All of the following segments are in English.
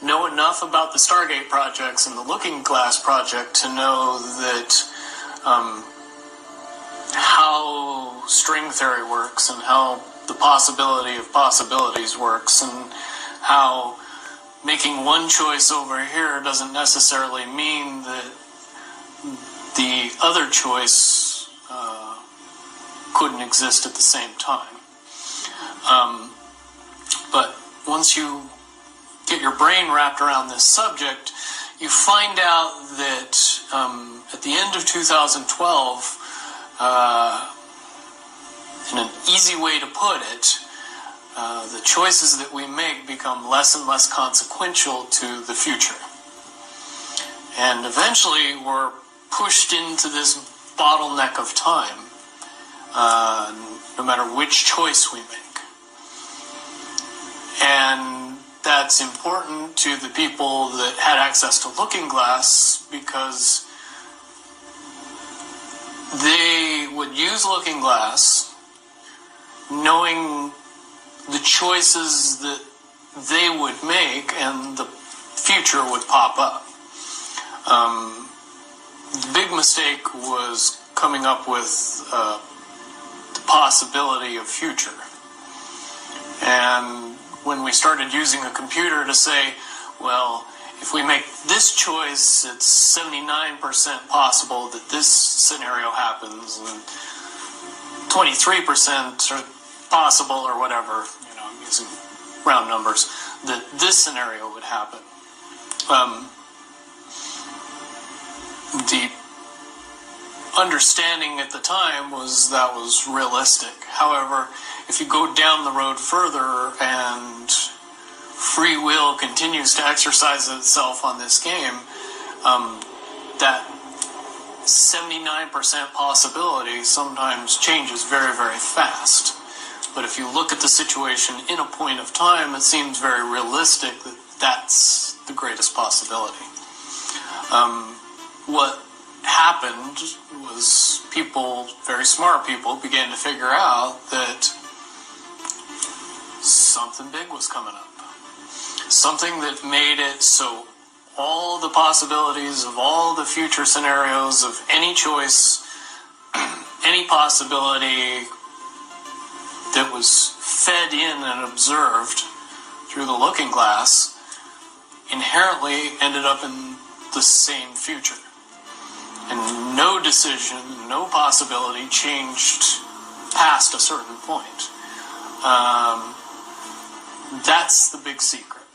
know enough about the Stargate projects and the Looking Glass project to know that how string theory works and how the possibility of possibilities works and how making one choice over here doesn't necessarily mean that the other choice couldn't exist at the same time. But once you get your brain wrapped around this subject, you find out that at the end of 2012, in an easy way to put it, the choices that we make become less and less consequential to the future. And eventually we're pushed into this bottleneck of time, no matter which choice we make. And that's important to the people that had access to Looking Glass because they would use Looking Glass knowing the choices that they would make and the future would pop up. The big mistake was coming up with the possibility of future. And when we started using a computer to say, well, if we make this choice, it's 79% possible that this scenario happens, and 23% are possible, or whatever, you know, I'm using round numbers, that this scenario would happen. The understanding at the time was that was realistic. However, if you go down the road further and free will continues to exercise itself on this game, that 79% possibility sometimes changes very, very fast. But if you look at the situation in a point of time, it seems very realistic that that's the greatest possibility. What happened was people, very smart people, began to figure out that something big was coming up. Something that made it so all the possibilities of all the future scenarios of any choice, any possibility that was fed in and observed through the Looking Glass inherently ended up in the same future. And no decision, no possibility changed past a certain point. That's the big secret.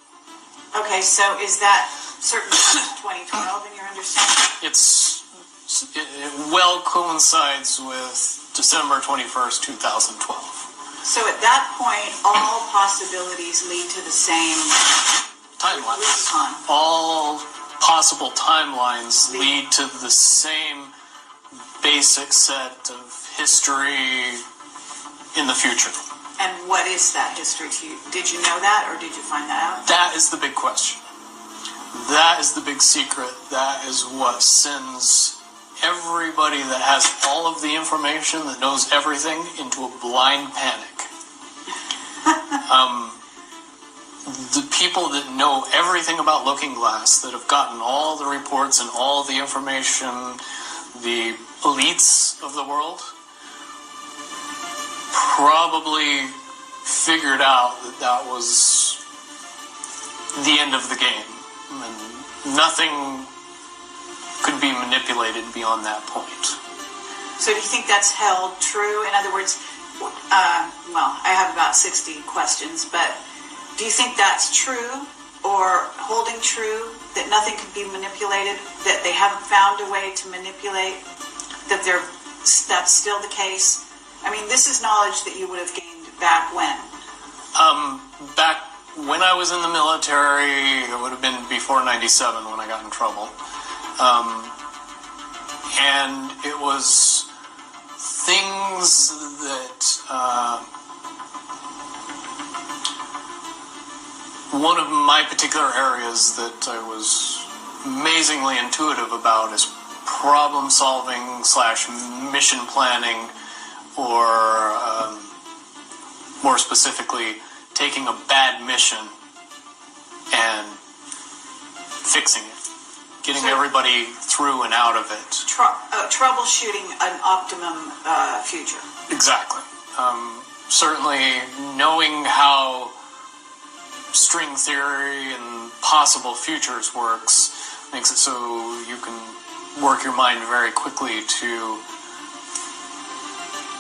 Okay, so is that certain 2012 in your understanding? It well coincides with December 21st, 2012. So at that point, all possibilities lead to the same timelines. All possible timelines lead to the same basic set of history in the future. And what is that history to you? Did you know that, or did you find that out? That is the big question. That is the big secret. That is what sends everybody that has all of the information, that knows everything, into a blind panic. The people that know everything about Looking Glass, that have gotten all the reports and all the information, the elites of the world, probably figured out that that was the end of the game. And nothing could be manipulated beyond that point. So do you think that's held true? In other words, well, I have about 60 questions, but do you think that's true or holding true, that nothing can be manipulated, that they haven't found a way to manipulate, that that's still the case? I mean, this is knowledge that you would have gained back when? Back when I was in the military, it would have been before 97 when I got in trouble. And it was things that one of my particular areas that I was amazingly intuitive about is problem solving / mission planning, or more specifically, taking a bad mission and fixing it, getting everybody through and out of it. Troubleshooting an optimum future. Exactly. Certainly knowing how string theory and possible futures works makes it so you can work your mind very quickly to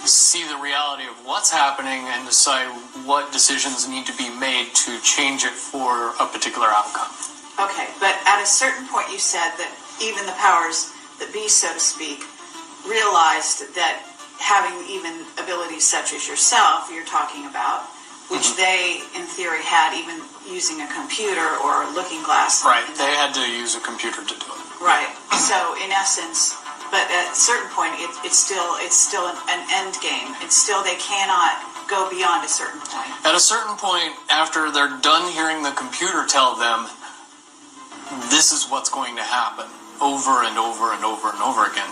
see the reality of what's happening and decide what decisions need to be made to change it for a particular outcome. Okay, but at a certain point you said that even the powers that be, so to speak, realized that having even abilities such as yourself, you're talking about, which they, in theory, had even using a computer or a looking glass. Right, they had to use a computer to do it. Right, so in essence, but at a certain point, it's still an end game. It's still, they cannot go beyond a certain point. At a certain point, after they're done hearing the computer tell them, this is what's going to happen, over and over and over and over again,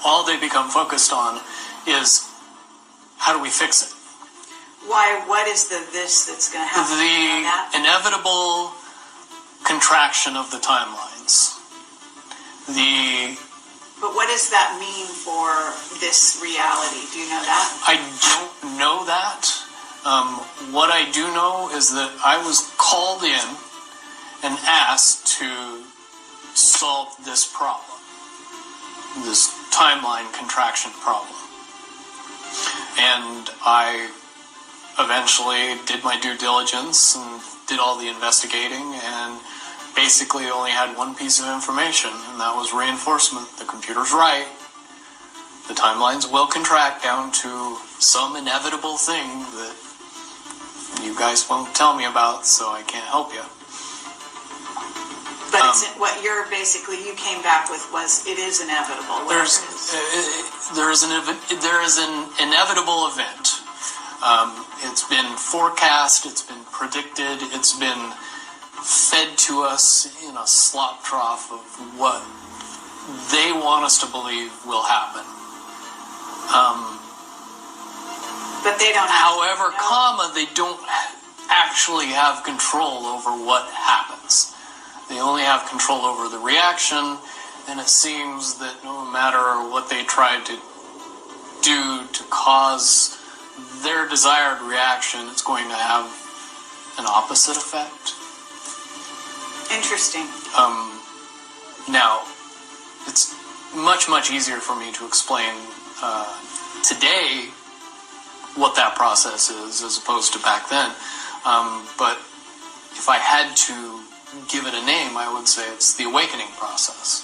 all they become focused on is, how do we fix it? Why? What is this that's going to happen? The inevitable contraction of the timelines. But what does that mean for this reality? Do you know that? I don't know that. What I do know is that I was called in and asked to solve this problem, this timeline contraction problem. And I eventually did my due diligence and did all the investigating and basically only had one piece of information, and that was reinforcement. The computer's right. The timelines will contract down to some inevitable thing that you guys won't tell me about, so I can't help you. But what you're basically, you came back with was, it is inevitable. There is an inevitable event. It's been forecast, it's been predicted, it's been fed to us in a slop trough of what they want us to believe will happen. But they don't. However, they don't actually have control over what happens. They only have control over the reaction, and it seems that no matter what they try to do to cause their desired reaction, it's going to have an opposite effect. Interesting. Now, it's much, much easier for me to explain today what that process is as opposed to back then. But if I had to give it a name, I would say it's the awakening process.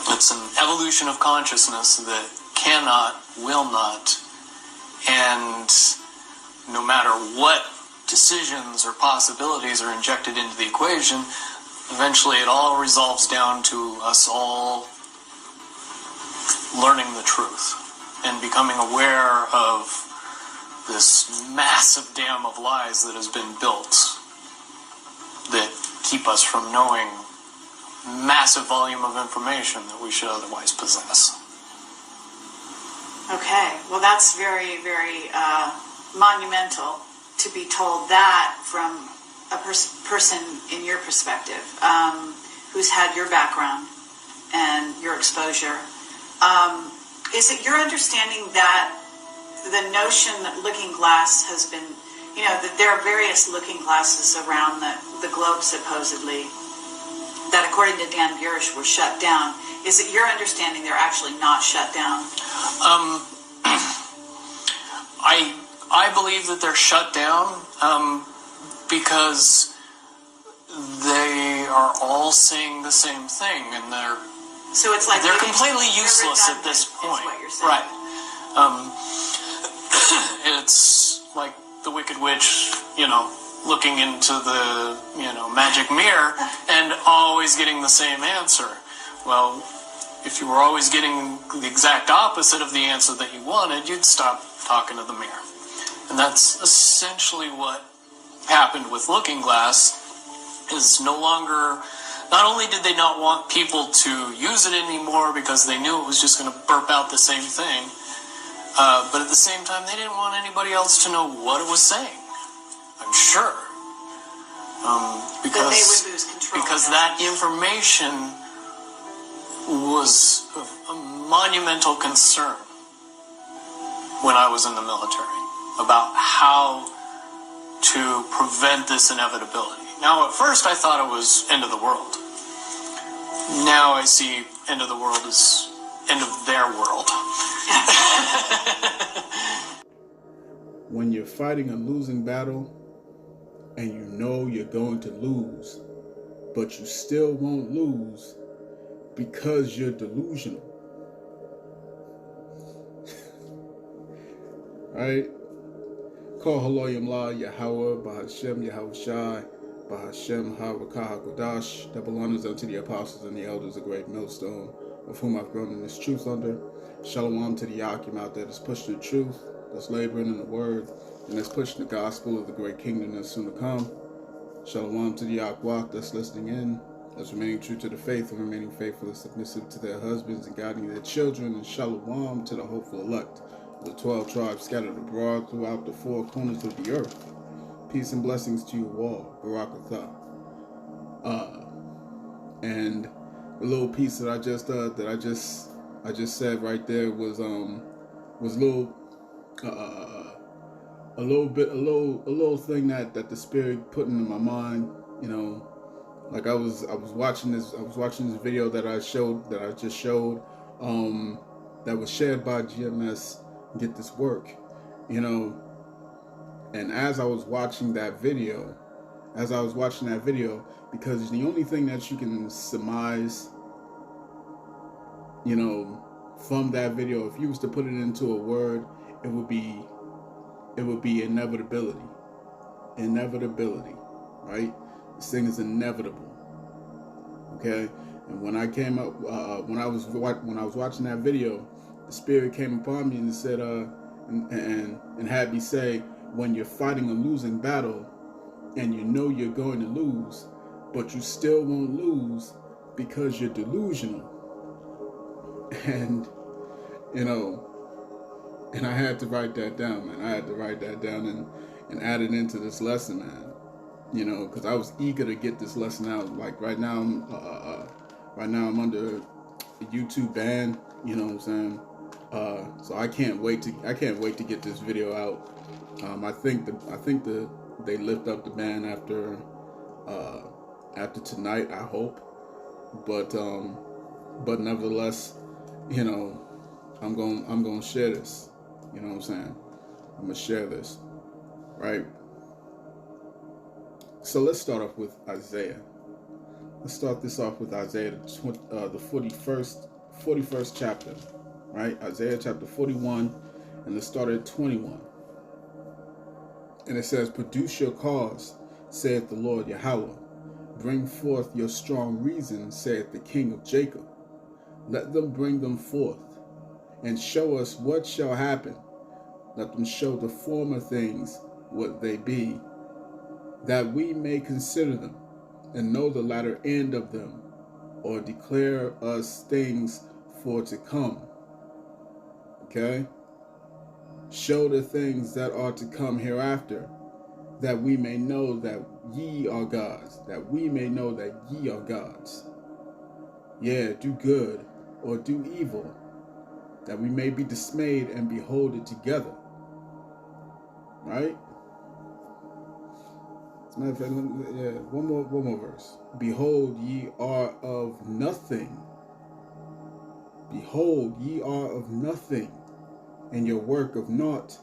It's an evolution of consciousness that cannot, will not, and no matter what decisions or possibilities are injected into the equation, eventually it all resolves down to us all learning the truth and becoming aware of this massive dam of lies that has been built that keep us from knowing massive volume of information that we should otherwise possess. Okay, well that's very, very monumental to be told that from a person in your perspective, who's had your background and your exposure. Is it your understanding that the notion that looking glass has been, that there are various looking glasses around the globe supposedly, that according to Dan Burish were shut down? Is it your understanding they're actually not shut down? I believe that they're shut down because they are all saying the same thing, and they're completely useless at this point. Right. It's like the Wicked Witch, looking into the, magic mirror and always getting the same answer. Well, if you were always getting the exact opposite of the answer that you wanted, you'd stop talking to the mirror. And that's essentially what happened with Looking Glass, is no longer, not only did they not want people to use it anymore because they knew it was just going to burp out the same thing, but at the same time they didn't want anybody else to know what it was saying. I'm sure. Because they would lose control. Because that information was a monumental concern when I was in the military about how to prevent this inevitability. Now, at first, I thought it was end of the world. Now I see end of the world as end of their world. When you're fighting a losing battle and you know you're going to lose, but you still won't lose because you're delusional. Right? Call Haloyam La Yahawah Bahashem Yahawashi Bahashem HaRikahaKodash. Double honors unto the apostles and the elders, a great millstone, of whom I've grown in this truth under. Shalom to the Yakim out there that's pushing the truth, that's laboring in the word, and that's pushing the gospel of the great kingdom that's soon to come. Shalom to the Yakwak that's listening in, that's remaining true to the faith and remaining faithful and submissive to their husbands and guiding their children. And shalom to the hopeful elect, the 12 tribes scattered abroad throughout the four corners of the earth. Peace and blessings to you all. Barakatah. And the little piece that I just said right there was a little thing that the Spirit put into my mind. You know, like I was watching this video that I just showed that was shared by GMS. Get this work, you know. And as I was watching that video, because the only thing that you can surmise, you know, from that video, if you was to put it into a word, it would be inevitability. Inevitability, right? This thing is inevitable. Okay? And when I came up, when I was watching that video, the Spirit came upon me and said, and had me say, when you're fighting a losing battle and you know you're going to lose, but you still won't lose because you're delusional. And, you know, and I had to write that down, man. I had to write that down and add it into this lesson, man. You know, because I was eager to get this lesson out. Like right now, I'm under a YouTube ban. You know what I'm saying? So I can't wait to get this video out. I think they lift up the ban after tonight, I hope. But nevertheless, you know, I'm going to share this. You know what I'm saying? I'm going to share this, right? So let's start off with Isaiah. Let's start this off with Isaiah, the 41st chapter, right? Isaiah chapter 41, and let's start at 21. And it says, "Produce your cause, saith the Lord Yahawah. Bring forth your strong reasons, saith the King of Jacob. Let them bring them forth, and show us what shall happen. Let them show the former things what they be, that we may consider them, and know the latter end of them, or declare us things for to come." Okay? Show the things that are to come hereafter, that we may know that ye are gods, that we may know that ye are gods. Yeah, do good or do evil, that we may be dismayed and behold it together. Right? As a matter of fact, one more verse. "Behold, ye are of nothing. Behold, ye are of nothing, and your work of naught.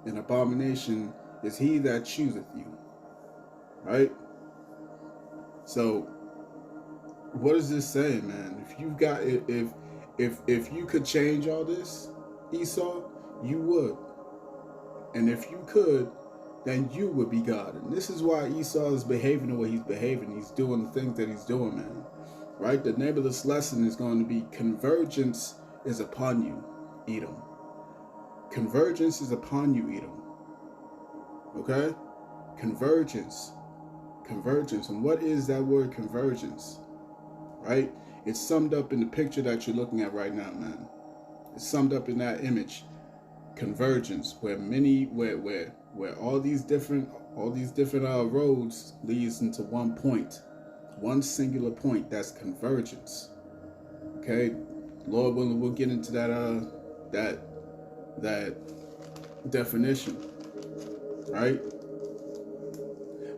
An abomination is he that chooseth you." Right? So, what is this saying, man? If you got if you could change all this, Esau, you would. And if you could, then you would be God. And this is why Esau is behaving the way he's behaving. He's doing the things that he's doing, man. Right? The name of this lesson is going to be "Convergence is upon you, Edom." Convergence is upon you, Edom. Okay? Convergence. Convergence. And what is that word convergence? Right? It's summed up in the picture that you're looking at right now, man. It's summed up in that image. Convergence, where where all these different roads leads into one point, one singular point. That's convergence. Okay, Lord willing, we'll get into that definition, right?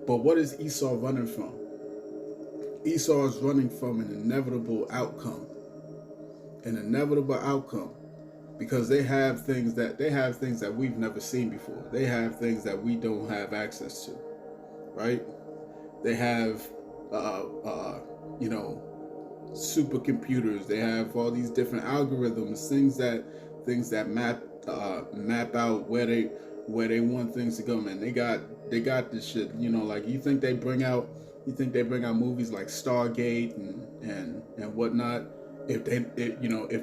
But what is Esau running from? Esau is running from an inevitable outcome. An inevitable outcome, because they have things that we've never seen before. They have things that we don't have access to, right? They have, supercomputers. They have all these different algorithms, things that map out where they want things to go. Man, they got this shit. Like you think they bring out movies like Stargate and whatnot. If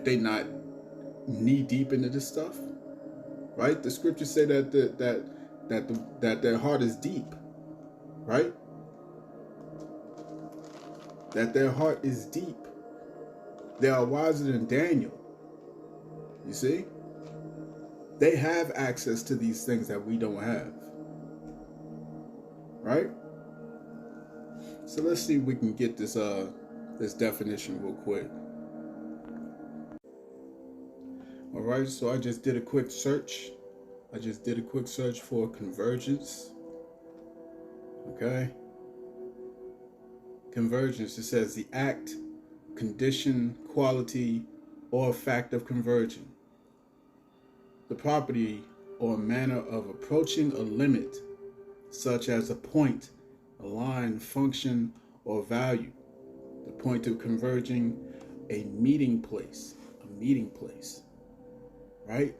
they not knee deep into this stuff, right? The scriptures say that their heart is deep, right? That their heart is deep. They are wiser than Daniel. You see? They have access to these things that we don't have, right? So let's see if we can get this definition real quick. All right, so I just did a quick search. For convergence. Okay. Convergence, it says the act, condition, quality, or fact of converging. The property or manner of approaching a limit, such as a point, a line, function, or value. The point of converging, a meeting place. Right?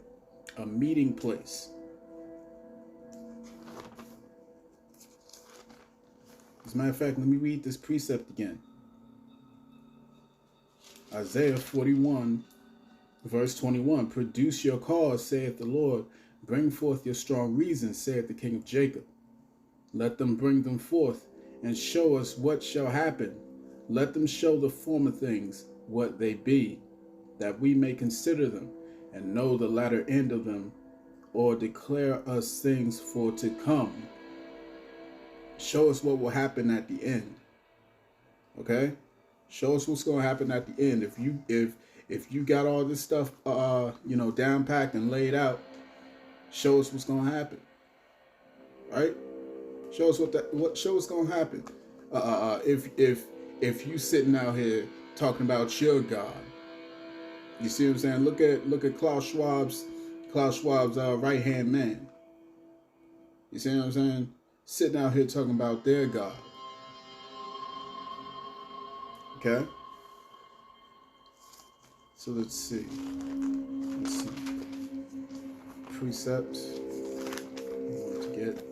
A meeting place. As a matter of fact, let me read this precept again. Isaiah 41, verse 21. Produce your cause, saith the Lord. Bring forth your strong reasons, saith the King of Jacob. Let them bring them forth, and show us what shall happen. Let them show the former things what they be, that we may consider them, and know the latter end of them, or declare us things for to come. Show us what will happen at the end. Okay? Show us what's going to happen at the end. If you got all this stuff down packed and laid out, show us what's going to happen. Right? Show us what's going to happen. If you sitting out here talking about your God, you see what I'm saying? Look at Klaus Schwab's right hand man. You see what I'm saying? Sitting out here talking about their God. Okay? So let's see. Precepts. I want to get.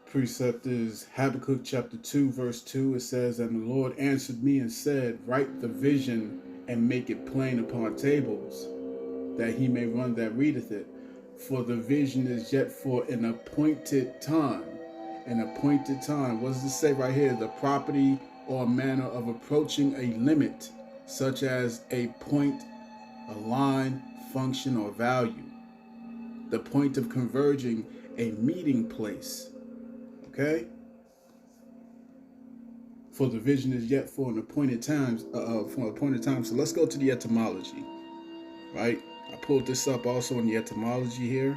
Precept is Habakkuk chapter 2, verse 2. It says, and the Lord answered me and said, write the vision and make it plain upon tables, that he may run that readeth it. For the vision is yet for an appointed time. An appointed time. What does it say right here? The property or manner of approaching a limit, such as a point, a line, function, or value. The point of converging, a meeting place. Okay? For the vision is yet for an appointed time. So let's go to the etymology. Right? I pulled this up also in the etymology here.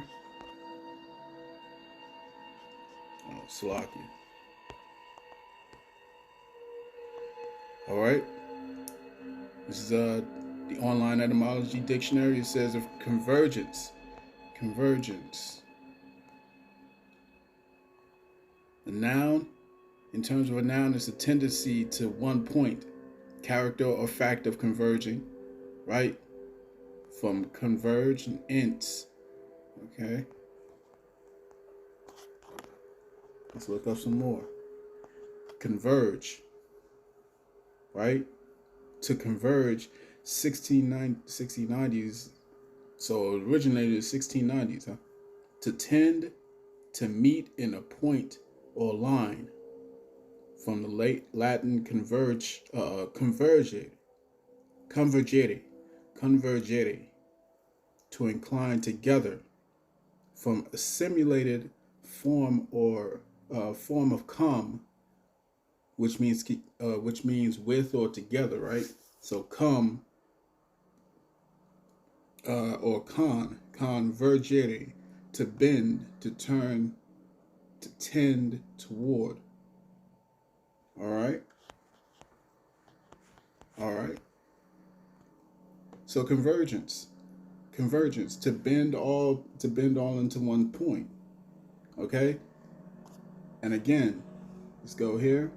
Oh, Slacky. All right. This is the online etymology dictionary. It says of convergence. Convergence. The noun, in terms of a noun, is a tendency to one point, character or fact of converging, right? From converge and ents. Okay. Let's look up some more. Converge, right? To converge, 1690s. So it originated in 1690s, huh? to tend, to meet in a point or line, from the late Latin convergere, to incline together, from a simulated form or form of come, which means with or together, right? So come or convergere, to bend, to turn, to tend toward. All right. So convergence, to bend all into one point. Okay. And again, let's go here.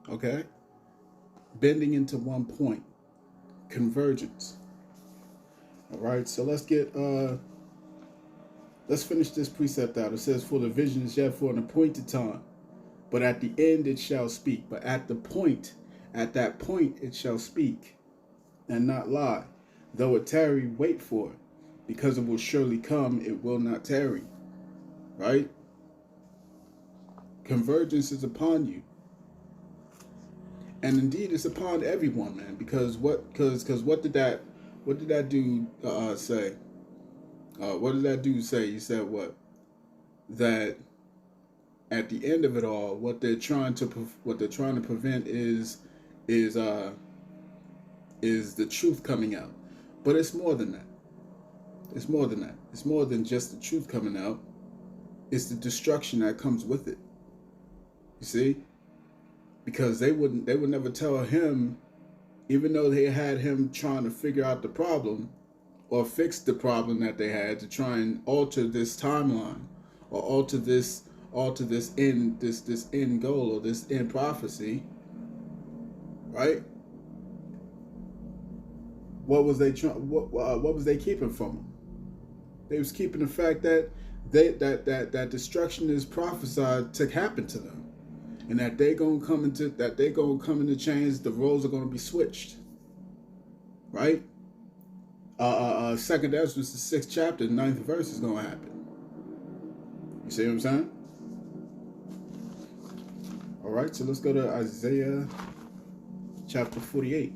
Okay. Bending into one point. Convergence. All right. So let's finish this precept out. It says, for the vision is yet for an appointed time, but at the end it shall speak. But at that point it shall speak and not lie. Though it tarry, wait for it, because it will surely come, it will not tarry. Right? Convergence is upon you. And indeed it's upon everyone, man. Because what did that dude say? What did that dude say? He said what? That at the end of it all, what they're trying to prevent is the truth coming out. But it's more than that. It's more than that. It's more than just the truth coming out. It's the destruction that comes with it. You see? Because they would never tell him, even though they had him trying to figure out the problem or fix the problem that they had, to try and alter this timeline or alter this end goal or this end prophecy, right? What was they keeping from them? They was keeping the fact that that destruction is prophesied to happen to them, and that they gonna come into change. The roles are gonna be switched, right? Second Ezra, the 6th chapter, 9th verse is gonna happen. You see what I'm saying? All right, so let's go to Isaiah chapter 48.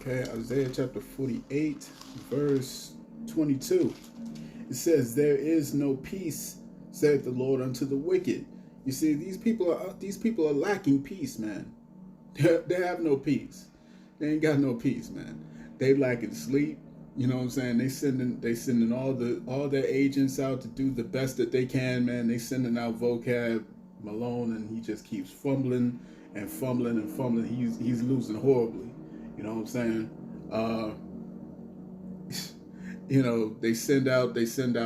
Okay, Isaiah chapter 48, verse 22. It says, "There is no peace, saith the Lord, unto the wicked." You see, these people are lacking peace, man. They have no peace. They ain't got no peace, man. They lacking sleep. You know what I'm saying? They sending all their agents out to do the best that they can, man. They sending out vocab Malone, and he just keeps fumbling and fumbling and fumbling. He's losing horribly. You know what I'm saying? You know, they send out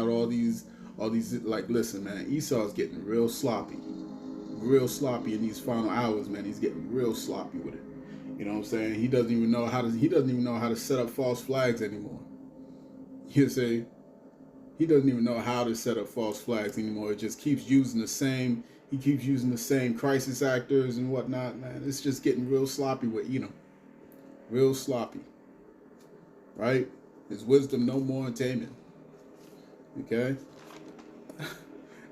all these like, listen, man, Esau's getting real sloppy in these final hours, man. He's getting real sloppy with it. You know what I'm saying? He doesn't even know how to set up false flags anymore. You see? He doesn't even know how to set up false flags anymore. It just keeps using the same crisis actors and whatnot, man. It's just getting real sloppy with Edumb. Real sloppy. Right? His wisdom no more in taming. Okay?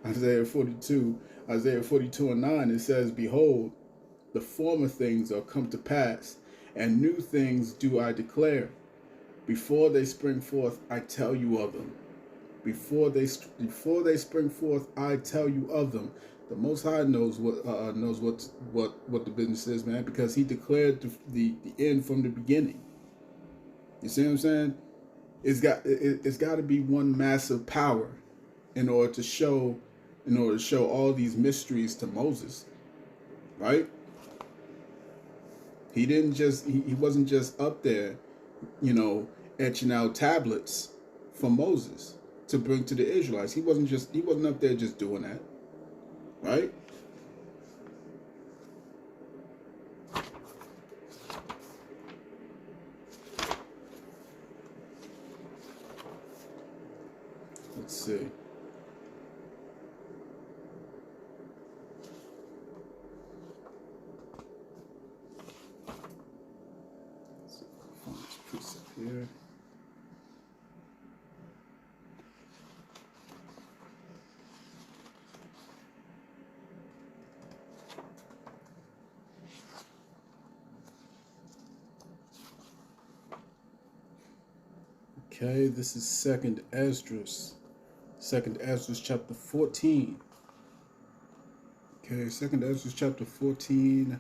Isaiah 42 and 9, it says, "Behold, the former things are come to pass, and new things do I declare. Before they spring forth, I tell you of them." Before they spring forth, I tell you of them. The Most High knows what the business is, man, because He declared the end from the beginning. You see what I'm saying? It's got to be one massive power in order to show all these mysteries to Moses, right? He wasn't just up there, you know, etching out tablets for Moses to bring to the Israelites. He wasn't up there just doing that, right? Let's see. here. Okay, this is Second Esdras chapter 14. Okay, Second Esdras chapter 14,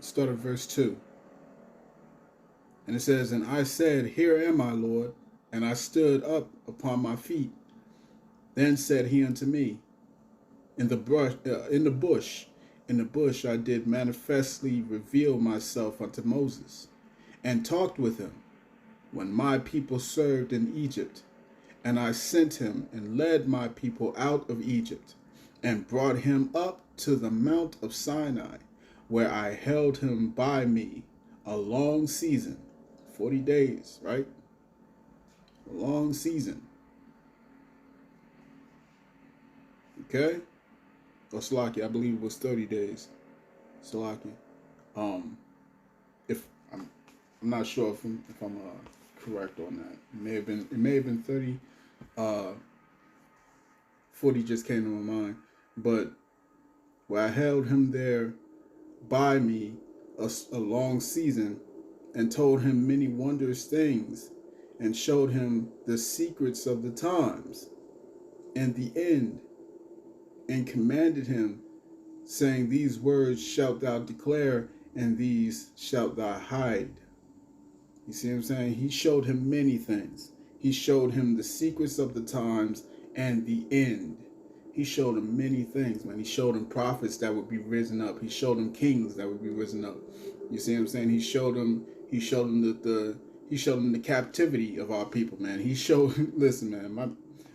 start at verse 2. And it says, "And I said, Here am I, Lord. And I stood up upon my feet. Then said he unto me, In the bush I did manifestly reveal myself unto Moses, and talked with him, when my people served in Egypt. And I sent him and led my people out of Egypt, and brought him up to the mount of Sinai, where I held him by me a long season," 40 days, right? A long season. Okay? Or Salaki, I believe it was 30 days. Salaki. If I'm not sure if I'm correct on that. It may have been 30. 40 just came to my mind. But where I held him there by me a long season, and told him many wondrous things, and showed him the secrets of the times and the end, and commanded him, saying, These words shalt thou declare, and these shalt thou hide. You see what I'm saying? He showed him many things. He showed him the secrets of the times and the end. He showed him many things, man. He showed him prophets that would be risen up. He showed him kings that would be risen up. You see what I'm saying? He showed him the captivity of our people, man. He showed listen, man,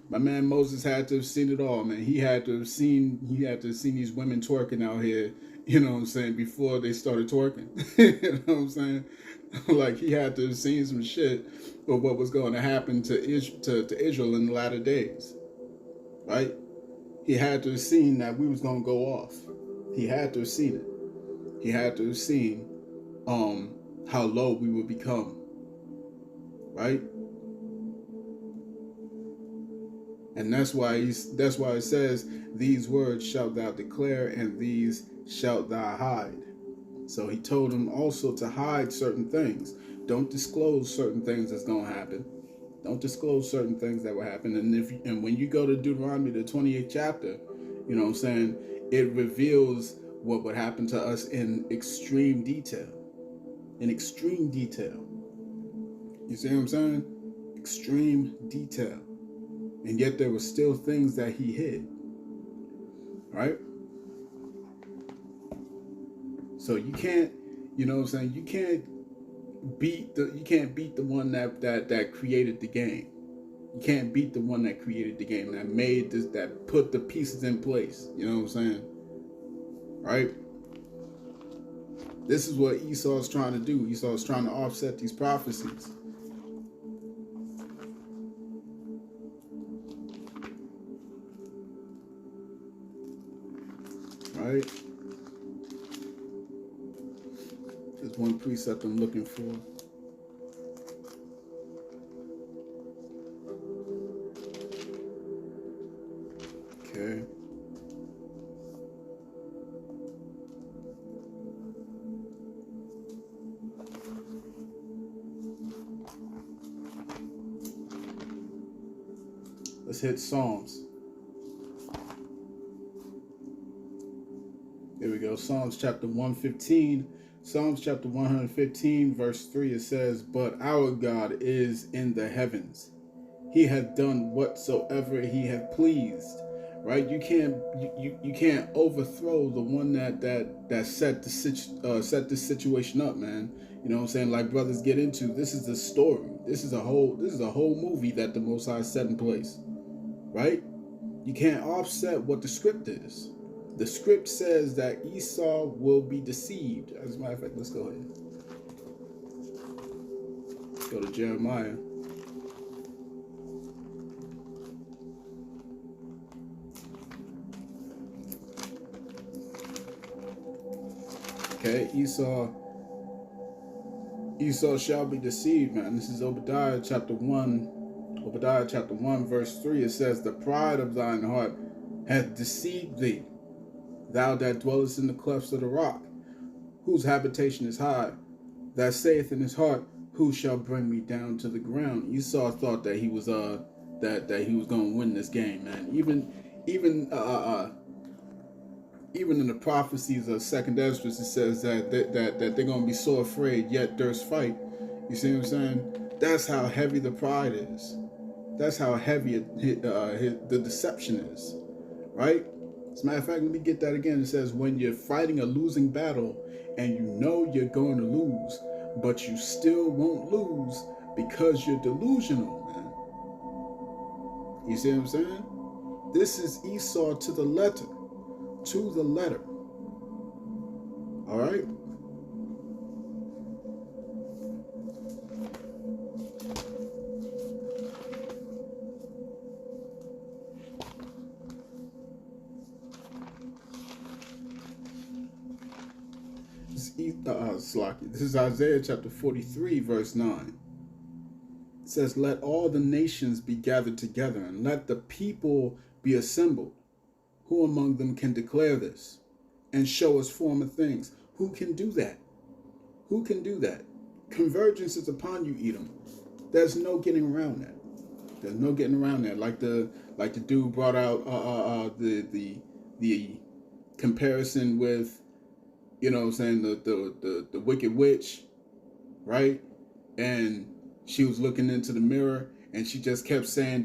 my man Moses had to have seen it all, man. He had to have seen these women twerking out here, you know what I'm saying, before they started twerking. You know what I'm saying? Like, he had to have seen some shit of what was going to happen to Israel in the latter days. Right? He had to have seen that we was going to go off. He had to have seen it. He had to have seen how low we would become. Right? And that's why it says, These words shalt thou declare, and these shalt thou hide. So he told him also to hide certain things. Don't disclose certain things that's going to happen. Don't disclose certain things that will happen. And when you go to Deuteronomy, the 28th chapter, you know what I'm saying, it reveals what would happen to us in extreme detail. In extreme detail. You see what I'm saying? Extreme detail. And yet there were still things that he hid. Right? So you can't, you know what I'm saying, you can't beat the one that created the game. You can't beat the one that created the game, that made this, that put the pieces in place. You know what I'm saying? Right? This is what Esau's trying to do. Esau's trying to offset these prophecies. Right? There's one precept I'm looking for. Okay. Let's hit Psalms. Here we go. Psalms chapter 115. Psalms chapter 115, verse 3, it says, But our God is in the heavens. He hath done whatsoever he hath pleased. Right? You can't overthrow the one that set this situation up, man. You know what I'm saying? Like brothers get into, this is the story. This is a whole movie that the Most High set in place. Right? You can't offset what the script is. The script says that Esau will be deceived. As a matter of fact, let's go ahead. Let's go to Jeremiah. Okay, Esau Esau shall be deceived, man. This is Obadiah chapter 1. Obadiah chapter 1 verse 3. It says, the pride of thine heart hath deceived thee, thou that dwellest in the clefts of the rock, whose habitation is high, that saith in his heart, who shall bring me down to the ground? Esau thought that he was that he was going to win this game, man. Even in the prophecies of Second Ezra, it says that they're going to be so afraid, yet durst fight. You see what I'm saying? That's how heavy the pride is. That's how heavy the deception is, right? As a matter of fact, let me get that again. It says, when you're fighting a losing battle and you know you're going to lose, but you still won't lose because you're delusional, man. You see what I'm saying? This is Esau to the letter. To the letter. All right? This is Isaiah chapter 43, verse 9. It says, let all the nations be gathered together, and let the people be assembled. Who among them can declare this and show us former things? Who can do that? Who can do that? Convergence is upon you, Edom. There's no getting around that. There's no getting around that. Like the dude brought out the comparison with, you know what I'm saying, the wicked witch, right? And she was looking into the mirror, and she just kept saying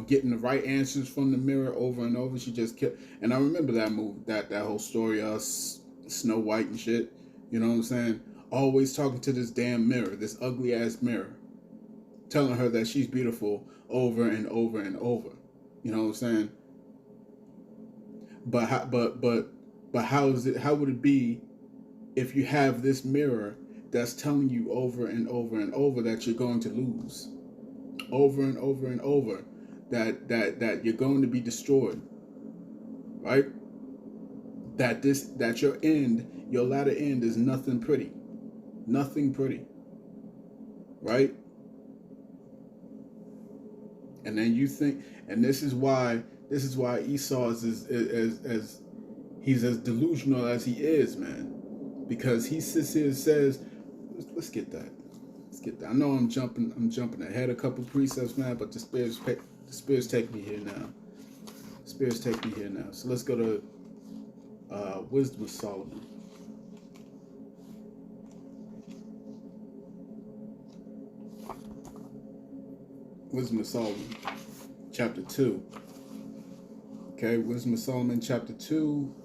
getting the right answers from the mirror over and over. She just kept, and I remember that movie, that whole story of Snow White and shit. You know what I'm saying? Always talking to this damn mirror, this ugly ass mirror, telling her that she's beautiful over and over and over. You know what I'm saying? But how would it be if you have this mirror that's telling you over and over and over that you're going to lose, over and over and over, that you're going to be destroyed, right? That your end, your latter end, is nothing pretty, right? And then you think, and this is why Esau is as he's as delusional as he is, man, because he sits here and says, let's get that. I know I'm jumping ahead a couple precepts, man, but the spirits take me here now. So let's go to Wisdom of Solomon. Wisdom of Solomon, chapter 2. Okay, Wisdom of Solomon, chapter 2.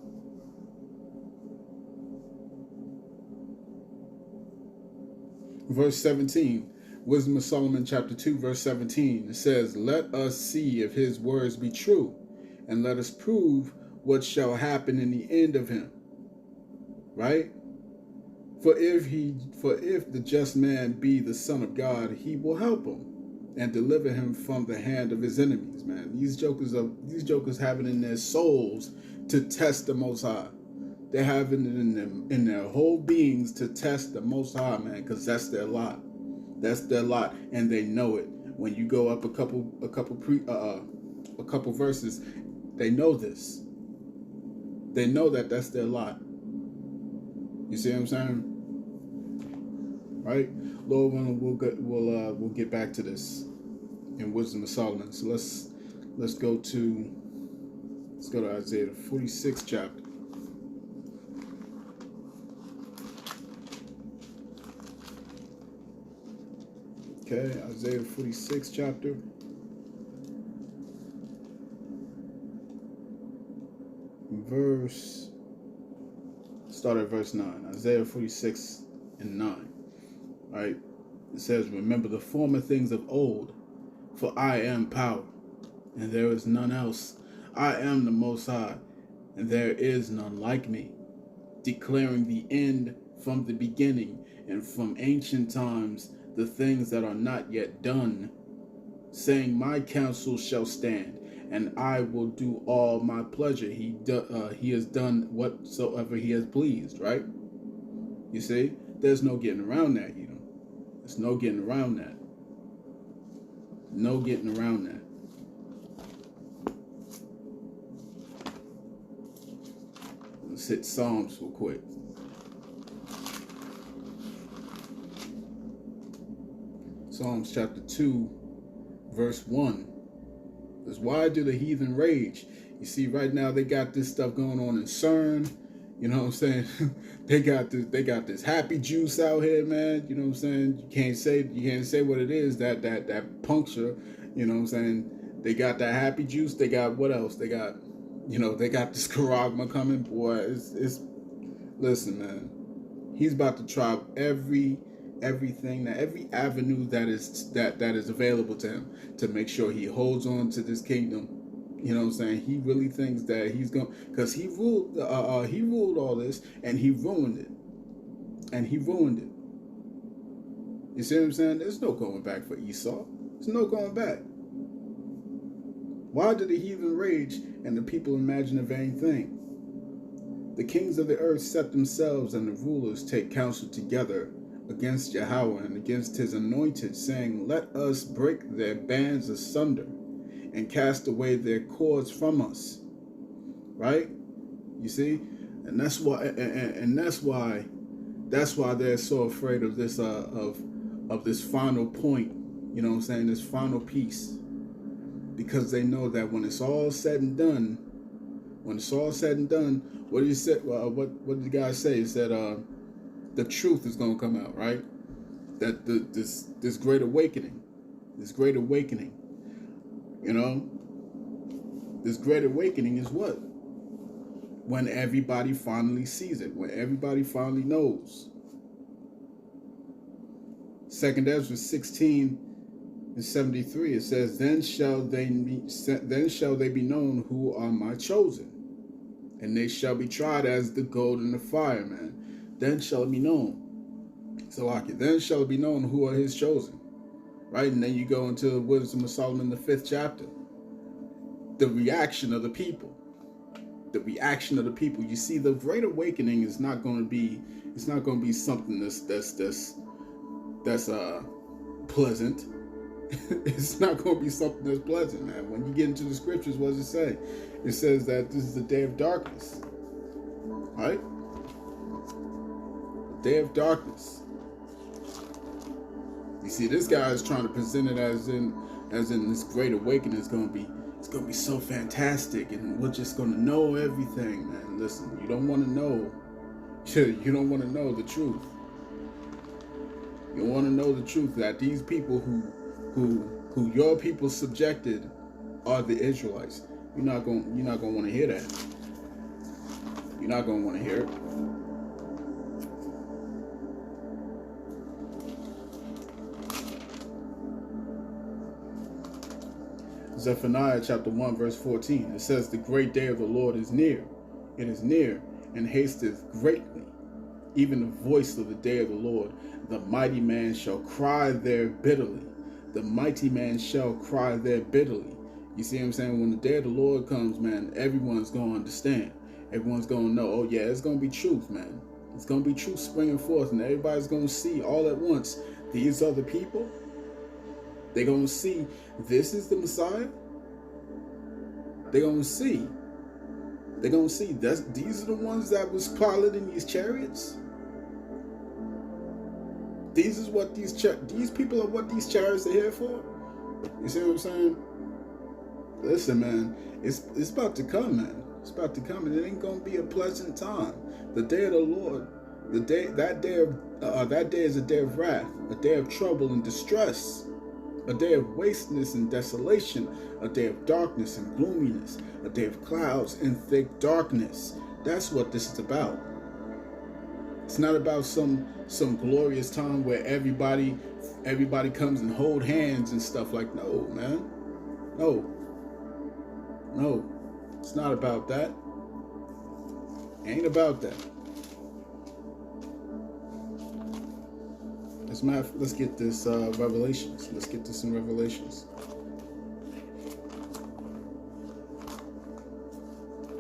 Verse 17, Wisdom of Solomon chapter 2, verse 17, it says, let us see if his words be true, and let us prove what shall happen in the end of him. Right? For if the just man be the son of God, he will help him and deliver him from the hand of his enemies, man. These jokers have it in their souls to test the Most High. They have it in their whole beings to test the Most High, man, because that's their lot. That's their lot, and they know it. When you go up a couple verses, they know this. They know that that's their lot. You see what I'm saying? Right? Lord willing, we'll get back to this in Wisdom of Solomon. So let's go to Isaiah the 46th chapter. Okay, Isaiah 46th chapter. Start at verse 9. Isaiah 46 and 9. All right. It says, remember the former things of old, for I am power, and there is none else. I am the Most High, and there is none like me, declaring the end from the beginning, and from ancient times the things that are not yet done, saying, my counsel shall stand, and I will do all my pleasure. He has done whatsoever he has pleased, right? You see? There's no getting around that, you know. There's no getting around that. No getting around that. Let's hit Psalms real quick. Psalms chapter 2, verse 1. Says, why do the heathen rage? You see, right now they got this stuff going on in CERN. You know what I'm saying? they got this happy juice out here, man. You know what I'm saying? You can't say what it is. That puncture. You know what I'm saying? They got that happy juice. They got what else? They got, you know, they got this charagma coming. Boy, it's listen, man. He's about to try everything, every avenue that is available to him to make sure he holds on to this kingdom. You know what I'm saying? He really thinks that he's going, because he ruled all this, and he ruined it. You see what I'm saying? There's no going back for Esau. There's no going back. Why do the heathen rage and the people imagine a vain thing? The kings of the earth set themselves, and the rulers take counsel together against Yahawah and against his anointed, saying, let us break their bands asunder and cast away their cords from us. Right? You see? And that's why that's why they're so afraid of this of this final point, you know what I'm saying, this final piece. Because they know that when it's all said and done, what do you say? What did the guy say? He said the truth is gonna come out, right? That this great awakening, you know, this great awakening is what? When everybody finally sees it, when everybody finally knows. 2nd Ezra 16:73, it says, then shall they be known who are my chosen, and they shall be tried as the gold in the fire, man. Then shall it be known. So like, then shall it be known who are his chosen. Right? And then you go into Wisdom of Solomon, the 5th chapter. The reaction of the people. The reaction of the people. You see, the Great Awakening is not going to be, it's not going to be something that's pleasant. It's not going to be something that's pleasant, man. When you get into the scriptures, what does it say? It says that this is the day of darkness. Right? The day of darkness. You see, this guy is trying to present it as in this great awakening is going to be, it's going to be so fantastic, and we're just going to know everything, man. Listen, you don't want to know. You don't want to know the truth. You want to know the truth that these people who your people subjected are the Israelites. You're not going to want to hear that. You're not going to want to hear it. Zephaniah chapter 1 verse 14. It says, the great day of the Lord is near. It is near and hasteth greatly. Even the voice of the day of the Lord. The mighty man shall cry there bitterly. The mighty man shall cry there bitterly. You see what I'm saying? When the day of the Lord comes, man, everyone's going to understand. Everyone's going to know, oh yeah, it's going to be truth, man. It's going to be truth springing forth, and everybody's going to see all at once. These are the people. They're going to see this is the Messiah. They're going to see. They're going to see these are the ones that was piloting these chariots. These is what these people are what these chariots are here for. You see what I'm saying? Listen, man, it's about to come, man. It's about to come, and it ain't gonna be a pleasant time. The day of the Lord, that day is a day of wrath, a day of trouble and distress, a day of wasteness and desolation, a day of darkness and gloominess, a day of clouds and thick darkness. That's what this is about. It's not about some glorious time where everybody comes and hold hands and stuff like. No, man. No. It's not about that. It ain't about that. Let's get this Revelations. Let's get this in Revelations.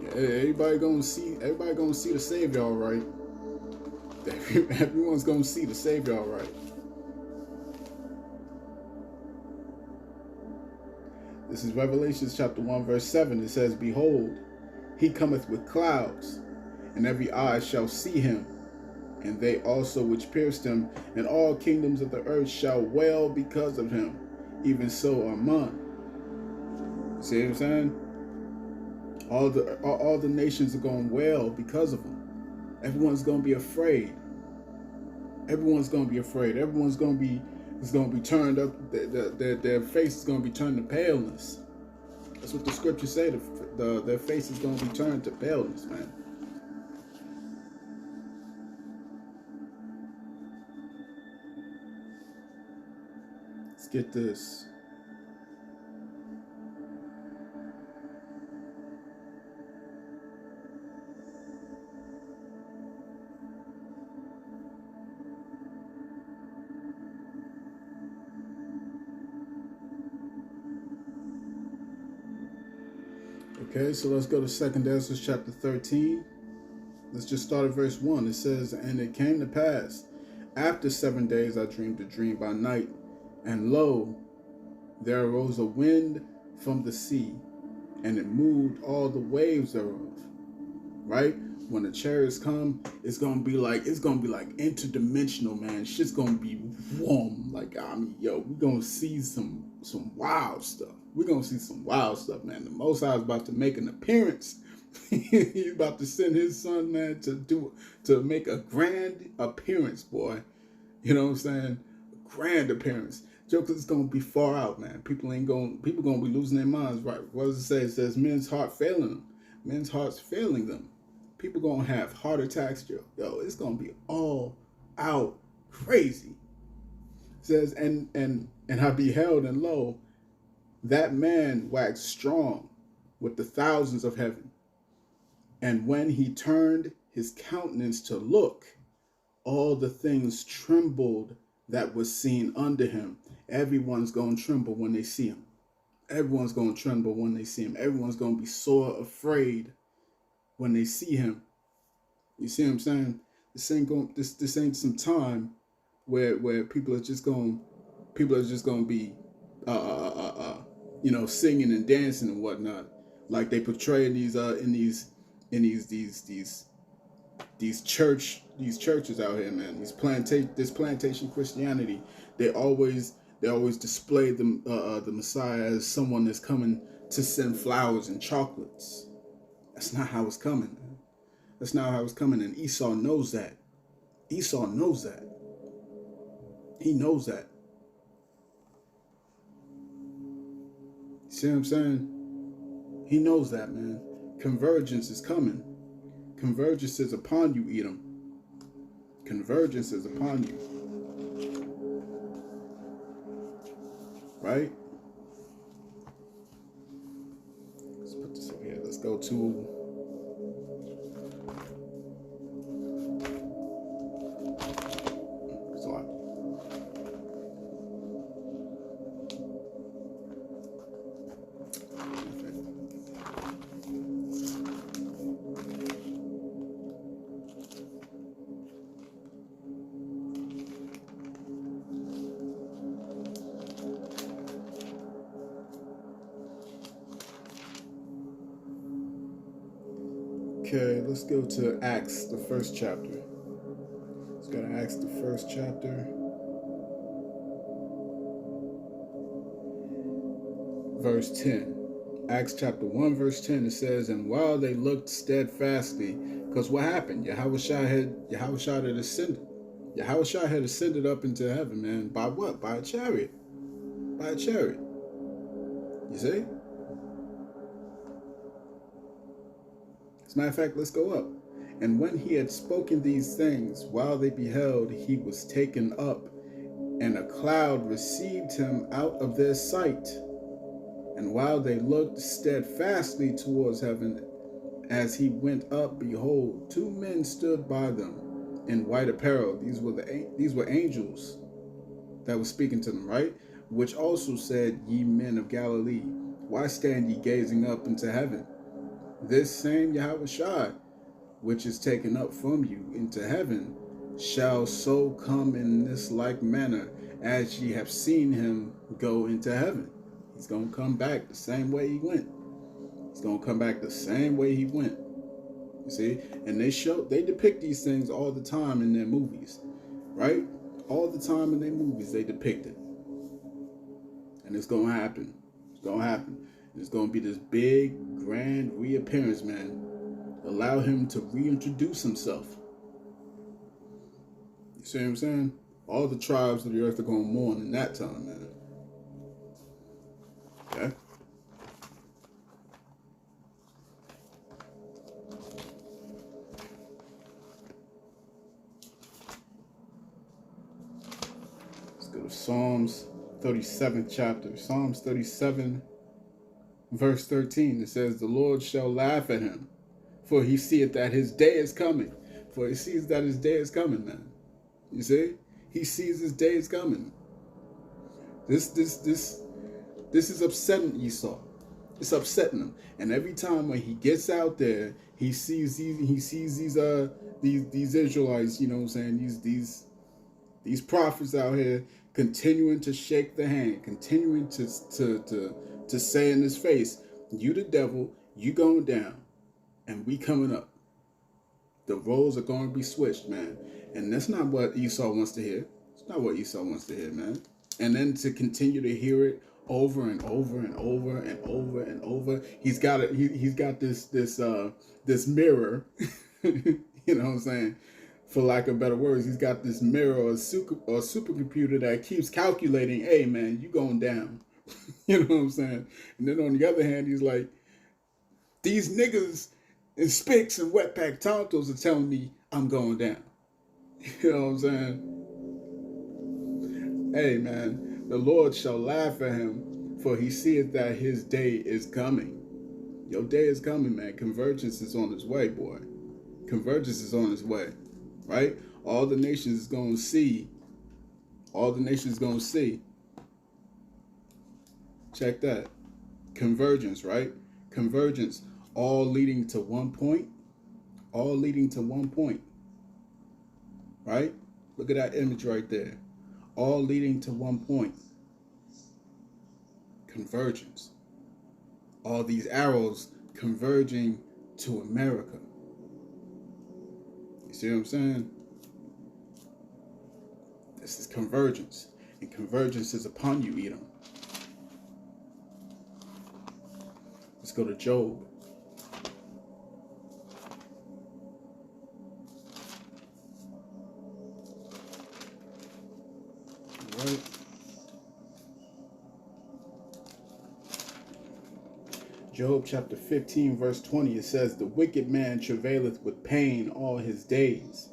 Yeah, everybody gonna see the Savior, all right. Everyone's going to see the Savior all right. This is Revelation chapter 1 verse 7. It says, behold, he cometh with clouds, and every eye shall see him, and they also which pierced him, and all kingdoms of the earth shall wail because of him. Even so, Amen. See what I'm saying? All the nations are going to wail because of him. Everyone's going to be afraid. Everyone's going to be afraid. Everyone's going to be turned up. Their face is going to be turned to paleness. That's what the scriptures say. Their face is going to be turned to paleness, man. Let's get this. Okay, so let's go to 2 Ezra chapter 13. Let's just start at verse 1. It says, and it came to pass, after 7 days I dreamed a dream by night, and lo, there arose a wind from the sea, and it moved all the waves thereof. Right? When the chariots come, it's gonna be like interdimensional, man. Shit's gonna be warm. Like, I mean, yo, we're gonna see some wild stuff. We're gonna see some wild stuff, man. The Most High is about to make an appearance. He's about to send his son, man, to make a grand appearance, boy. You know what I'm saying? A grand appearance. Joker's gonna be far out, man. People gonna be losing their minds, right? What does it say? It says men's heart failing them. Men's hearts failing them. People gonna have heart attacks, yo. It's gonna be all out crazy. It says, and I beheld, and lo, that man waxed strong with the thousands of heaven. And when he turned his countenance to look, all the things trembled that was seen under him. Everyone's going to tremble when they see him. Everyone's going to tremble when they see him. Everyone's going to be sore afraid when they see him. You see what I'm saying? This ain't some time where people are just going to be singing and dancing and whatnot, like they portray in these churches out here, man. This plantation Christianity. They always display the Messiah as someone that's coming to send flowers and chocolates. That's not how it's coming, man. That's not how it's coming, and Esau knows that. Esau knows that. He knows that. See what I'm saying? He knows that, man. Convergence is coming. Convergence is upon you, Edom. Convergence is upon you. Right? Let's put this over here. Let's go to... Okay, let's go to Acts, the first chapter. Let's go to Acts, the first chapter. Verse 10. Acts chapter 1, verse 10, it says, and while they looked steadfastly, because what happened? Yahawashi had ascended. Yahawashi had ascended up into heaven, man. By what? By a chariot. By a chariot. You see? As a matter of fact, let's go up. And when he had spoken these things, while they beheld, he was taken up, and a cloud received him out of their sight. And while they looked steadfastly towards heaven, as he went up, behold, two men stood by them in white apparel. These were angels that were speaking to them, right? Which also said, ye men of Galilee, why stand ye gazing up into heaven? This same Yahawashi, which is taken up from you into heaven, shall so come in this like manner as ye have seen him go into heaven. He's going to come back the same way he went. He's going to come back the same way he went. You see? And they depict these things all the time in their movies, right? All the time in their movies they depict it. And it's going to happen. It's going to happen. It's going to be this big, grand reappearance, man. Allow him to reintroduce himself. You see what I'm saying? All the tribes of the earth are going to mourn in that time, man. Okay? Let's go to Psalms 37th chapter. Psalms 37, verse 13. It says, the Lord shall laugh at him, for he seeth that his day is coming. For he sees that his day is coming, man. You see? He sees his day is coming. This is upsetting Esau. It's upsetting him. And every time when he gets out there, he sees these Israelites, you know what I'm saying, these prophets out here continuing to shake the hand, continuing to say in his face, you the devil, you going down, and we coming up. The roles are going to be switched, man. And that's not what Esau wants to hear. It's not what Esau wants to hear, man. And then to continue to hear it over and over and over and over and over. He's got this mirror, you know what I'm saying? For lack of better words, he's got this mirror or supercomputer that keeps calculating, hey man, you going down. You know what I'm saying? And then on the other hand, he's like, these niggas in Spicks and Wetpack Tontos are telling me I'm going down. You know what I'm saying? Hey man, the Lord shall laugh at him, for he seeth that his day is coming. Your day is coming, man. Convergence is on its way, boy. Convergence is on its way, right? All the nations is going to see. All the nations going to see. Check that. Convergence, right? Convergence. All leading to one point. All leading to one point. Right? Look at that image right there. All leading to one point. Convergence. All these arrows converging to America. You see what I'm saying? This is convergence. And convergence is upon you, Edom. Let's go to Job. All right. Job chapter 15, verse 20, it says, the wicked man travaileth with pain all his days,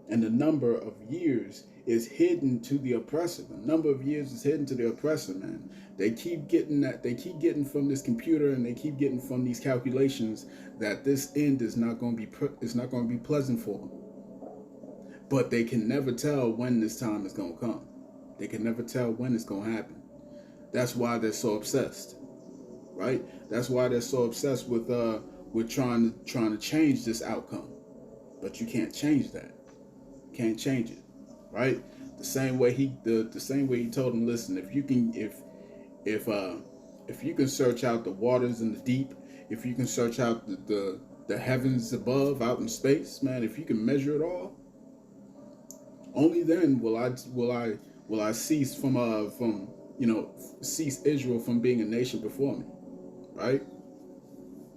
and the number of years is hidden to the oppressor. The number of years is hidden to the oppressor, man. They keep getting that. They keep getting from this computer, and they keep getting from these calculations that this end is not going to be pleasant for them. But they can never tell when this time is going to come. They can never tell when it's going to happen. That's why they're so obsessed, right? That's why they're so obsessed with trying to change this outcome. But you can't change that. Can't change it, right? The same way he told him, listen, if you can search out the waters in the deep, if you can search out the heavens above out in space, man, if you can measure it all, only then will I cease cease Israel from being a nation before me, right?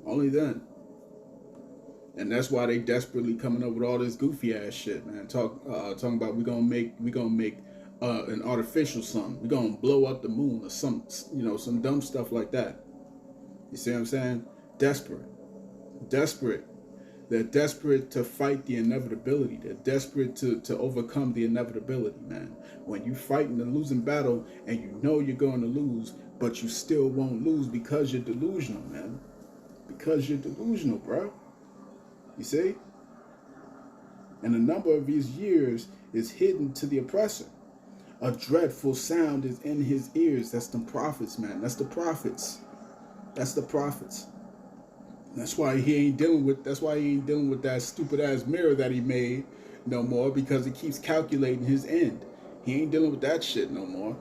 Only then. And that's why they desperately coming up with all this goofy ass shit, man. Talking about we gonna make an artificial sun. We're gonna blow up the moon or some dumb stuff like that. You see what I'm saying? Desperate. They're desperate to fight the inevitability. They're desperate to overcome the inevitability, man. When you fight in a losing battle and you know you're going to lose, but you still won't lose because you're delusional, man. Because you're delusional, bro. You see? And the number of his years is hidden to the oppressor. A dreadful sound is in his ears. That's the prophets, man. That's the prophets. That's the prophets. That's why he ain't dealing with that stupid ass mirror that he made no more because he keeps calculating his end. He ain't dealing with that shit no more.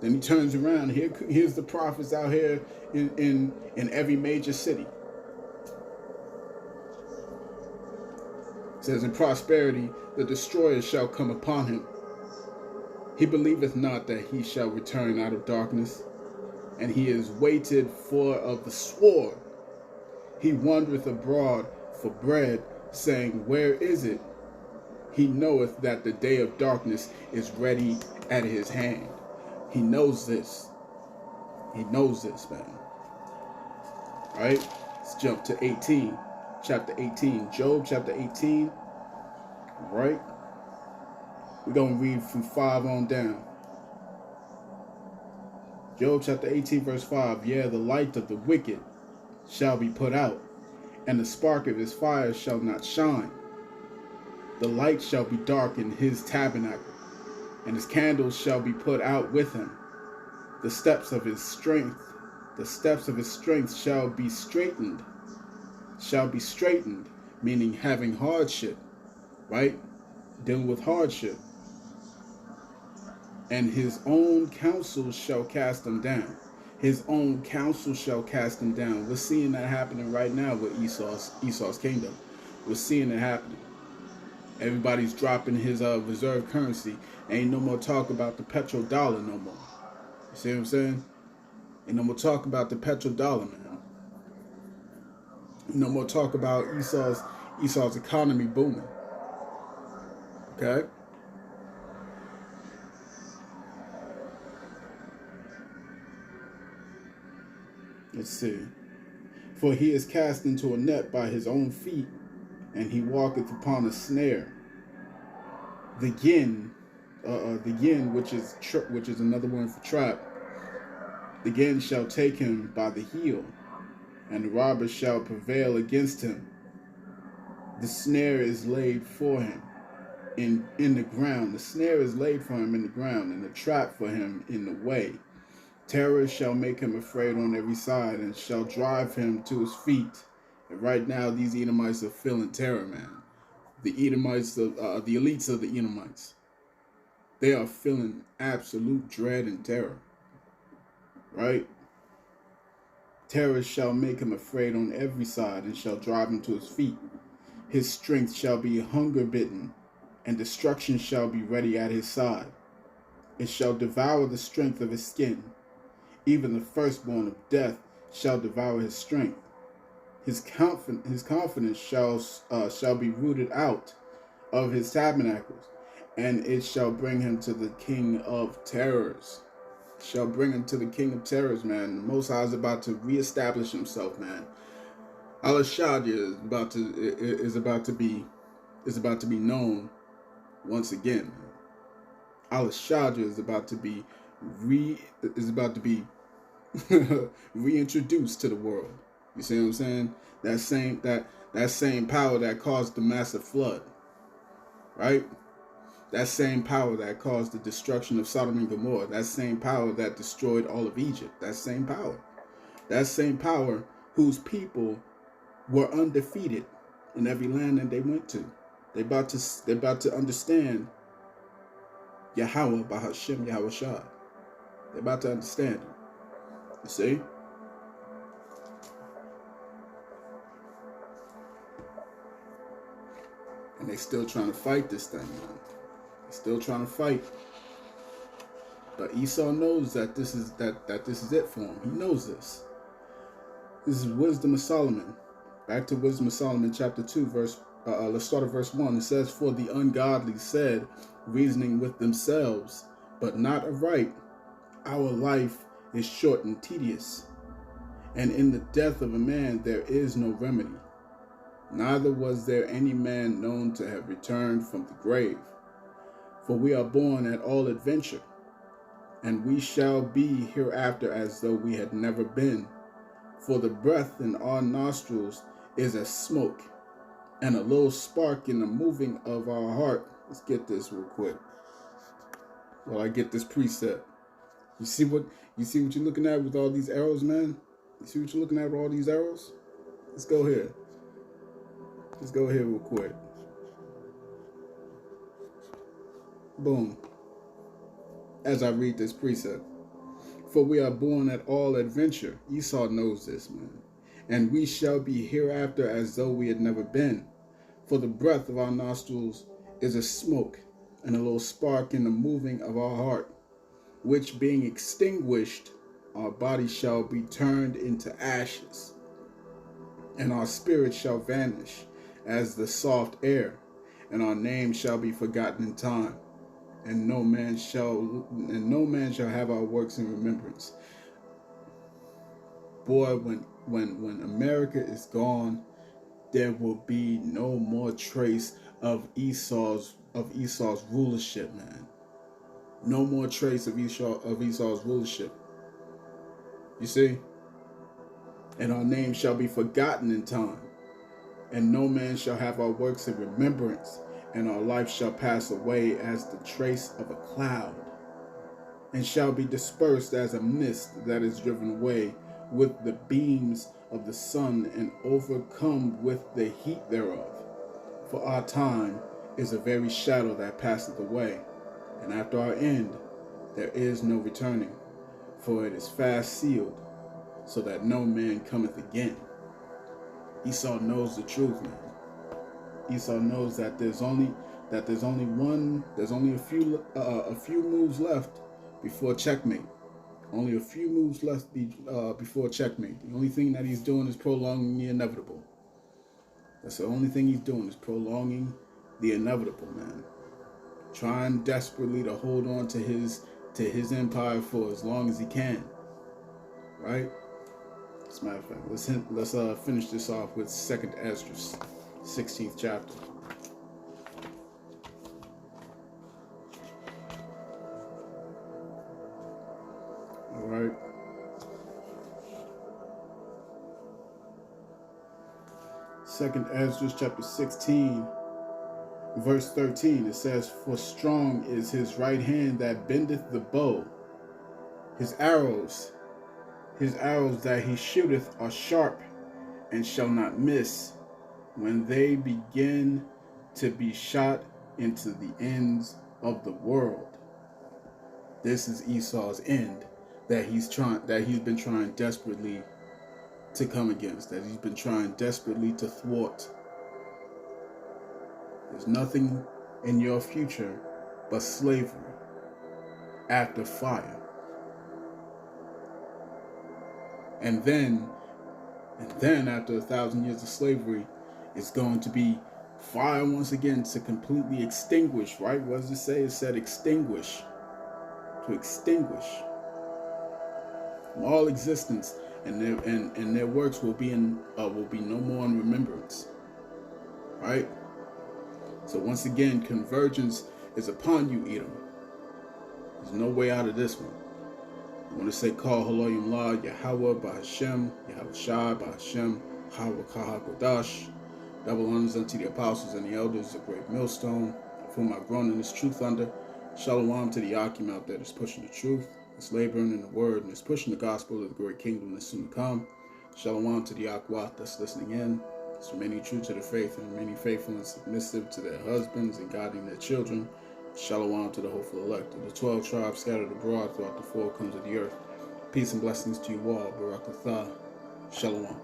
Then he turns around. Here's the prophets out here in every major city. It says, in prosperity the destroyer shall come upon him. He believeth not that he shall return out of darkness, and he is waited for of the sword. He wandereth abroad for bread, saying, where is it? He knoweth that the day of darkness is ready at his hand. He knows this. He knows this, man. All right, let's jump to 18. Chapter 18. Job chapter 18. All right. We're going to read from 5 on down. Job chapter 18 verse 5. Yeah, the light of the wicked shall be put out, and the spark of his fire shall not shine. The light shall be dark in his tabernacle, and his candles shall be put out with him. The steps of his strength shall be straightened. Meaning having hardship, right? Dealing with hardship. And his own counsel shall cast him down. His own counsel shall cast him down. We're seeing that happening right now with Esau's kingdom. We're seeing it happening. Everybody's dropping his reserve currency. Ain't no more talk about the petrodollar no more. You see what I'm saying? Ain't no more talk about the petrodollar, man. No more talk about Esau's economy booming. Okay? Let's see. For he is cast into a net by his own feet, and he walketh upon a snare. The yin, which is another word for trap. The yin shall take him by the heel, and the robber shall prevail against him. The snare is laid for him in the ground. The snare is laid for him in the ground, and the trap for him in the way. Terror shall make him afraid on every side, and shall drive him to his feet. And right now, these Edomites are feeling terror, man. The Edomites, the elites of the Edomites, they are feeling absolute dread and terror. Right? Terror shall make him afraid on every side, and shall drive him to his feet. His strength shall be hunger bitten, and destruction shall be ready at his side. It shall devour the strength of his skin. Even the firstborn of death shall devour his strength. His confidence shall be rooted out of his tabernacles, and it shall bring him to the king of terrors. Shall bring him to the king of terrors, man. The Most High is about to reestablish himself, man. Al-Shaddai is about to be known once again. Al-Shaddai is about to be reintroduced to the world. You see what I'm saying? That same power that caused the massive flood, right? That same power that caused the destruction of Sodom and Gomorrah. That same power that destroyed all of Egypt. That same power. That same power whose people were undefeated in every land that they went to. They're about to understand Yahawah Bahashem Yahawashi. They're about to understand it. You see? And they still trying to fight this thing, man. They're still trying to fight. But Esau knows that this is it for him. He knows this. This is wisdom of Solomon. Back to wisdom of Solomon, chapter 2, verse. Let's start at verse 1. It says, "For the ungodly said, reasoning with themselves, but not aright, our life is short and tedious, and in the death of a man there is no remedy. Neither was there any man known to have returned from the grave. For we are born at all adventure, and we shall be hereafter as though we had never been. For the breath in our nostrils is as smoke, and a little spark in the moving of our heart." Let's get this real quick while I get this precept. You see what you're looking at with all these arrows, man? You see what you're looking at with all these arrows? Let's go here. Let's go here real quick. Boom. As I read this precept. For we are born at all adventure. Esau knows this, man. And we shall be hereafter as though we had never been. For the breath of our nostrils is a smoke, and a little spark in the moving of our heart, which being extinguished, our body shall be turned into ashes, and our spirit shall vanish as the soft air, and our name shall be forgotten in time, and no man shall have our works in remembrance. Boy, when America is gone, there will be no more trace of Esau's rulership, man. No more trace of Esau's rulership. You see? And our name shall be forgotten in time, and no man shall have our works in remembrance, and our life shall pass away as the trace of a cloud, and shall be dispersed as a mist that is driven away with the beams of the sun, and overcome with the heat thereof. For our time is a very shadow that passeth away, and after our end there is no returning, for it is fast sealed, so that no man cometh again. Esau knows the truth, man. Esau knows that there's only a few moves left before checkmate. Only a few moves left before checkmate. The only thing that he's doing is prolonging the inevitable. That's the only thing he's doing, is prolonging the inevitable, man. Trying desperately to hold on to his empire for as long as he can. Right? As a matter of fact, let's finish this off with 2nd Esdras, 16th chapter. All right. Second Esdras chapter 16, verse 13. It says, "For strong is his right hand that bendeth the bow. His arrows that he shooteth are sharp, and shall not miss, when they begin to be shot into the ends of the world." This is Esau's end that he's been trying desperately to come against, that he's been trying desperately to thwart. There's nothing in your future but slavery after fire. And then after 1,000 years of slavery, it's going to be fire once again to completely extinguish, right? What does it say? It said extinguish. To extinguish from all existence, and their works will be no more in remembrance. Right? So once again, convergence is upon you, Edom. There's no way out of this one. I want to say, call Haloyim La, Yahawah Bahashem Yahawashi, Bahashem Yahawadah. Double honors unto the apostles and the elders, a great millstone, of whom I've grown in this truth under. Shalom to the Akim out there that's pushing the truth, that's laboring in the word, and that's pushing the gospel of the great kingdom that's soon to come. Shalom to the Akwat that's listening in, that's remaining true to the faith and remaining faithful and submissive to their husbands and guiding their children. Shalom to the hopeful elect of the 12 tribes scattered abroad throughout the four corners of the earth. Peace and blessings to you all. Barakatah. Shalom.